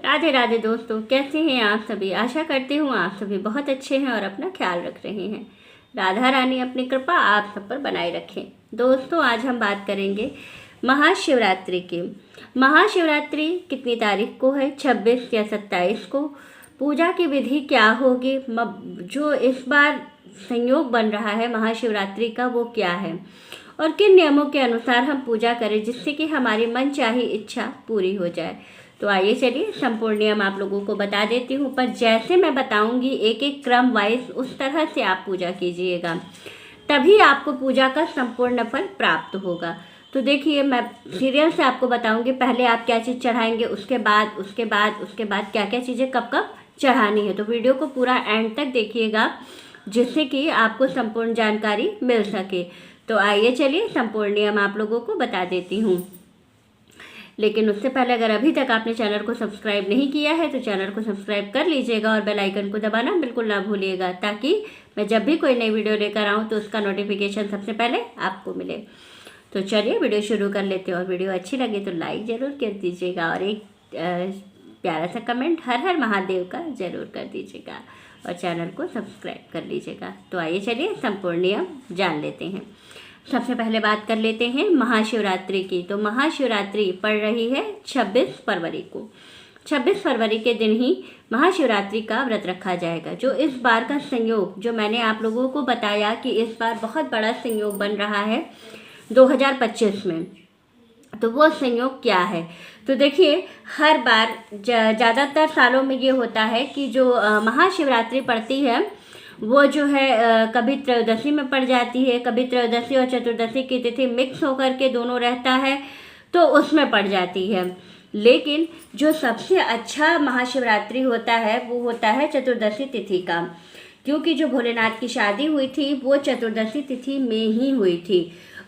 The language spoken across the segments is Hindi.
राधे राधे दोस्तों, कैसे हैं आप सभी। आशा करती हूँ आप सभी बहुत अच्छे हैं और अपना ख्याल रख रहे हैं। राधा रानी अपनी कृपा आप सब पर बनाए रखें। दोस्तों, आज हम बात करेंगे महाशिवरात्रि की। महाशिवरात्रि कितनी तारीख को है? 26 या 27 को। पूजा की विधि क्या होगी? जो इस बार संयोग बन रहा है महाशिवरात्रि का, वो क्या है और किन नियमों के अनुसार हम पूजा करें जिससे कि हमारी मनचाही इच्छा पूरी हो जाए। तो आइए चलिए संपूर्ण नियम आप लोगों को बता देती हूँ, पर जैसे मैं बताऊंगी एक एक क्रम वाइज उस तरह से आप पूजा कीजिएगा, तभी आपको पूजा का संपूर्ण फल प्राप्त होगा। तो देखिए, मैं सीरियल से आपको बताऊंगी पहले आप क्या चीज़ चढ़ाएंगे, उसके बाद क्या क्या चीज़ें कब कब चढ़ानी है। तो वीडियो को पूरा एंड तक देखिएगा जिससे कि आपको संपूर्ण जानकारी मिल सके। तो आइए चलिए संपूर्ण नियम आप लोगों को बता देती हूँ। लेकिन उससे पहले अगर अभी तक आपने चैनल को सब्सक्राइब नहीं किया है तो चैनल को सब्सक्राइब कर लीजिएगा और बेल आइकन को दबाना बिल्कुल ना भूलिएगा, ताकि मैं जब भी कोई नई वीडियो लेकर आऊँ तो उसका नोटिफिकेशन सबसे पहले आपको मिले। तो चलिए वीडियो शुरू कर लेते हैं, और वीडियो अच्छी लगे तो लाइक ज़रूर कर दीजिएगा और एक प्यारा सा कमेंट हर हर महादेव का ज़रूर कर दीजिएगा और चैनल को सब्सक्राइब कर लीजिएगा। तो आइए चलिए संपूर्ण नियम जान लेते हैं। सबसे पहले बात कर लेते हैं महाशिवरात्रि की। तो महाशिवरात्रि पड़ रही है 26 फरवरी को। 26 फरवरी के दिन ही महाशिवरात्रि का व्रत रखा जाएगा। जो इस बार का संयोग जो मैंने आप लोगों को बताया कि इस बार बहुत बड़ा संयोग बन रहा है 2025 में, तो वो संयोग क्या है? तो देखिए, हर बार ज़्यादातर सालों में ये होता है कि जो महाशिवरात्रि पड़ती है वो जो है कभी त्रयोदशी में पड़ जाती है, कभी त्रयोदशी और चतुर्दशी की तिथि मिक्स होकर के दोनों रहता है तो उसमें पड़ जाती है। लेकिन जो सबसे अच्छा महाशिवरात्रि होता है वो होता है चतुर्दशी तिथि का, क्योंकि जो भोलेनाथ की शादी हुई थी वो चतुर्दशी तिथि में ही हुई थी।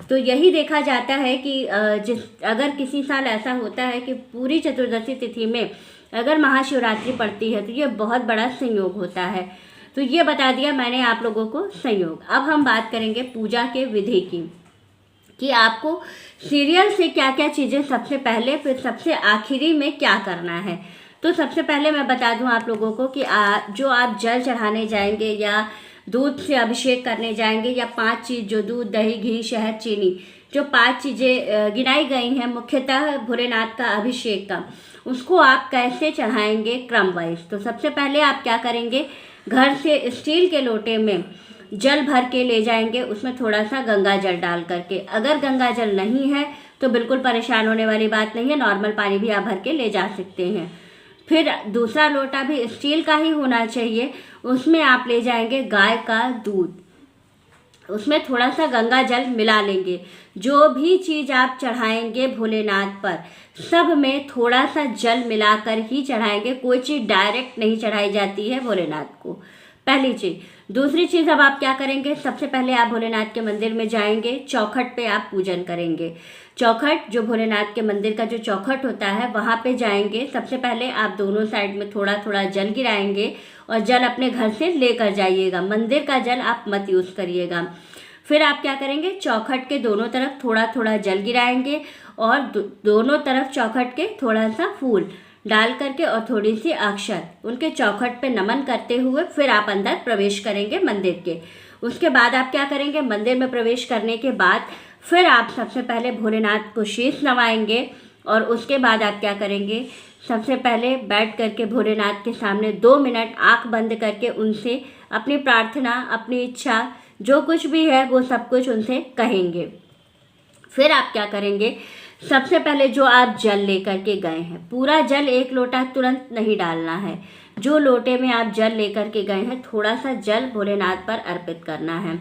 तो यही देखा जाता है कि अगर किसी साल ऐसा होता है कि पूरी चतुर्दशी तिथि में अगर महाशिवरात्रि पड़ती है तो ये बहुत बड़ा संयोग होता है। तो ये बता दिया मैंने आप लोगों को संयोग। अब हम बात करेंगे पूजा के विधि की, कि आपको सीरियल से क्या क्या चीज़ें सबसे पहले फिर सबसे आखिरी में क्या करना है। तो सबसे पहले मैं बता दूं आप लोगों को कि जो आप जल चढ़ाने जाएंगे या दूध से अभिषेक करने जाएंगे, या 5 चीज़ जो दूध, दही, घी, शहद, चीनी, जो 5 चीज़ें गिनाई गई हैं मुख्यतः भोलेनाथ का अभिषेक का, उसको आप कैसे चढ़ाएंगे क्रम वाइज। तो सबसे पहले आप क्या करेंगे, घर से स्टील के लोटे में जल भर के ले जाएंगे, उसमें थोड़ा सा गंगा जल डाल करके। अगर गंगा जल नहीं है तो बिल्कुल परेशान होने वाली बात नहीं है, नॉर्मल पानी भी आप भर के ले जा सकते हैं। फिर दूसरा लोटा भी स्टील का ही होना चाहिए, उसमें आप ले जाएंगे गाय का दूध, उसमें थोड़ा सा गंगा जल मिला लेंगे। जो भी चीज़ आप चढ़ाएंगे भोलेनाथ पर, सब में थोड़ा सा जल मिलाकर ही चढ़ाएंगे। कोई चीज़ डायरेक्ट नहीं चढ़ाई जाती है भोलेनाथ को, पहली चीज़। दूसरी चीज़, अब आप क्या करेंगे, सबसे पहले आप भोलेनाथ के मंदिर में जाएंगे, चौखट पे आप पूजन करेंगे। चौखट, जो भोलेनाथ के मंदिर का जो चौखट होता है वहाँ पे जाएंगे। सबसे पहले आप दोनों साइड में थोड़ा थोड़ा जल गिराएंगे और जल अपने घर से लेकर जाइएगा, मंदिर का जल आप मत यूज़ करिएगा। फिर आप क्या करेंगे, चौखट के दोनों तरफ थोड़ा थोड़ा जल गिराएंगे और दोनों तरफ चौखट के थोड़ा सा फूल डाल करके और थोड़ी सी अक्षत उनके चौखट पे नमन करते हुए फिर आप अंदर प्रवेश करेंगे मंदिर के। उसके बाद आप क्या करेंगे, मंदिर में प्रवेश करने के बाद फिर आप सबसे पहले भोलेनाथ को शीश नवाएंगे और उसके बाद आप क्या करेंगे, सबसे पहले बैठ करके भोलेनाथ के सामने 2 मिनट आंख बंद करके उनसे अपनी प्रार्थना, अपनी इच्छा, जो कुछ भी है वो सब कुछ उनसे कहेंगे। फिर आप क्या करेंगे, सबसे पहले जो आप जल लेकर के गए हैं, पूरा जल 1 लोटा तुरंत नहीं डालना है। जो लोटे में आप जल लेकर के गए हैं थोड़ा सा जल भोलेनाथ पर अर्पित करना है।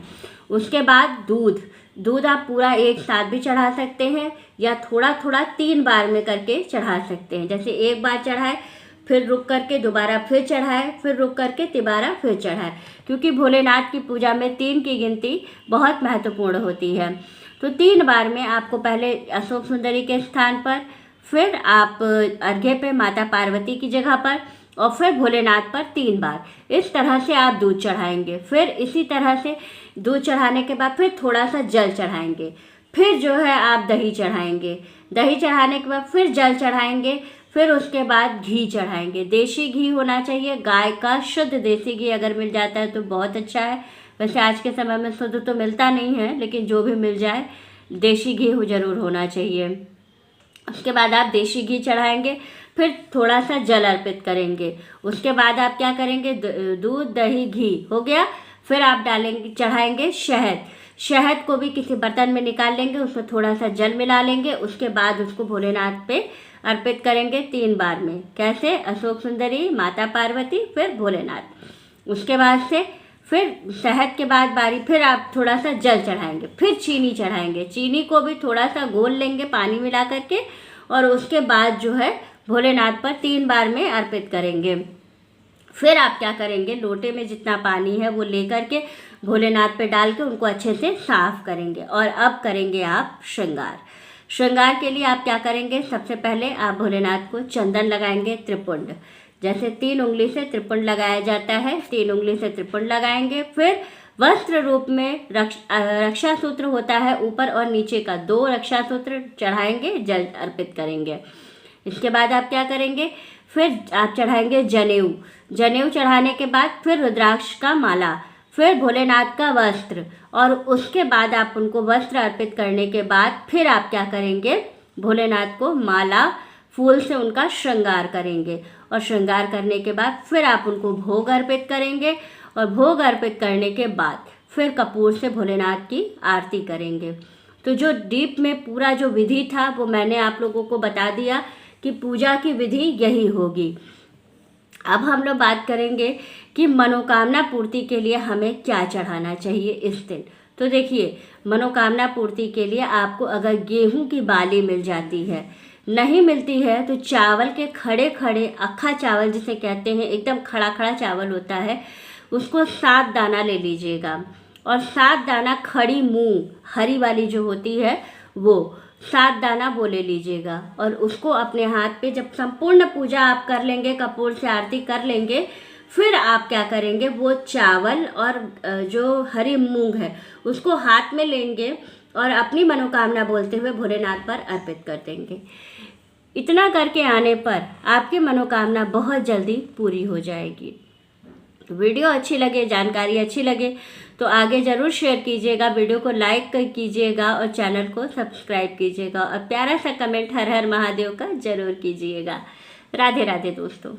उसके बाद दूध आप पूरा एक साथ भी चढ़ा सकते हैं या थोड़ा थोड़ा 3 बार में करके चढ़ा सकते हैं। जैसे एक बार चढ़ाए, फिर रुक करके दोबारा फिर चढ़ाए, फिर रुक करके दोबारा फिर चढ़ाए, क्योंकि भोलेनाथ की पूजा में 3 की गिनती बहुत महत्वपूर्ण होती है। तो 3 बार में आपको पहले अशोक सुंदरी के स्थान पर, फिर आप अर्घ्य पे माता पार्वती की जगह पर, और फिर भोलेनाथ पर 3 बार इस तरह से आप दूध चढ़ाएंगे। फिर इसी तरह से दूध चढ़ाने के बाद फिर थोड़ा सा जल चढ़ाएंगे, फिर जो है आप दही चढ़ाएंगे, दही चढ़ाने के बाद फिर जल चढ़ाएंगे, फिर उसके बाद घी चढ़ाएंगे। देसी घी होना चाहिए, गाय का शुद्ध देसी घी अगर मिल जाता है तो बहुत अच्छा है। वैसे आज के समय में शुद्ध तो मिलता नहीं है, लेकिन जो भी मिल जाए देसी घी ज़रूर होना चाहिए। उसके बाद आप देसी घी चढ़ाएंगे, फिर थोड़ा सा जल अर्पित करेंगे। उसके बाद आप क्या करेंगे, दूध दही घी हो गया। फिर आप डालेंगे, चढ़ाएंगे शहद। शहद को भी किसी बर्तन में निकाल लेंगे, उसमें थोड़ा सा जल मिला लेंगे। उसके बाद उसको भोलेनाथ पे अर्पित करेंगे 3 बार में। कैसे, अशोक सुंदरी, माता पार्वती, फिर भोलेनाथ। उसके बाद से फिर शहद के बाद बारी, फिर आप थोड़ा सा जल चढ़ाएंगे, फिर चीनी चढ़ाएंगे। चीनी को भी थोड़ा सा घोल लेंगे पानी मिला करके, और उसके बाद जो है भोलेनाथ पर 3 बार में अर्पित करेंगे। फिर आप क्या करेंगे, लोटे में जितना पानी है वो लेकर के भोलेनाथ पे डाल के उनको अच्छे से साफ करेंगे। और अब करेंगे आप श्रृंगार। श्रृंगार के लिए आप क्या करेंगे, सबसे पहले आप भोलेनाथ को चंदन लगाएंगे, त्रिपुंड, जैसे 3 उंगली से त्रिपुंड लगाया जाता है, 3 उंगली से त्रिपुंड लगाएंगे। फिर वस्त्र रूप में रक्षा सूत्र होता है, ऊपर और नीचे का 2 रक्षा सूत्र चढ़ाएंगे, जल अर्पित करेंगे। इसके बाद आप क्या करेंगे, फिर आप चढ़ाएंगे जनेऊ। जनेऊ चढ़ाने के बाद फिर रुद्राक्ष का माला, फिर भोलेनाथ का वस्त्र, और उसके बाद आप उनको वस्त्र अर्पित करने के बाद फिर आप क्या करेंगे, भोलेनाथ को माला फूल से उनका श्रृंगार करेंगे। और श्रृंगार करने के बाद फिर आप उनको भोग अर्पित करेंगे, और भोग अर्पित करने के बाद फिर कपूर से भोलेनाथ की आरती करेंगे। तो जो डीप में पूरा जो विधि था वो मैंने आप लोगों को बता दिया कि पूजा की विधि यही होगी। अब हम लोग बात करेंगे कि मनोकामना पूर्ति के लिए हमें क्या चढ़ाना चाहिए इस दिन। तो देखिए, मनोकामना पूर्ति के लिए आपको अगर गेहूं की बाली मिल जाती है, नहीं मिलती है तो चावल के खड़े खड़े, अक्खा चावल जिसे कहते हैं, एकदम खड़ा खड़ा चावल होता है, उसको 7 दाना ले लीजिएगा। और 7 दाना खड़ी मूंग, हरी वाली जो होती है वो 7 दाना वो ले लीजिएगा। और उसको अपने हाथ पे, जब संपूर्ण पूजा आप कर लेंगे, कपूर से आरती कर लेंगे, फिर आप क्या करेंगे, वो चावल और जो हरी मूंग है उसको हाथ में लेंगे और अपनी मनोकामना बोलते हुए भोलेनाथ पर अर्पित कर देंगे। इतना करके आने पर आपकी मनोकामना बहुत जल्दी पूरी हो जाएगी। वीडियो अच्छी लगे, जानकारी अच्छी लगे तो आगे ज़रूर शेयर कीजिएगा, वीडियो को लाइक कीजिएगा और चैनल को सब्सक्राइब कीजिएगा, और प्यारा सा कमेंट हर हर महादेव का ज़रूर कीजिएगा। राधे राधे दोस्तों।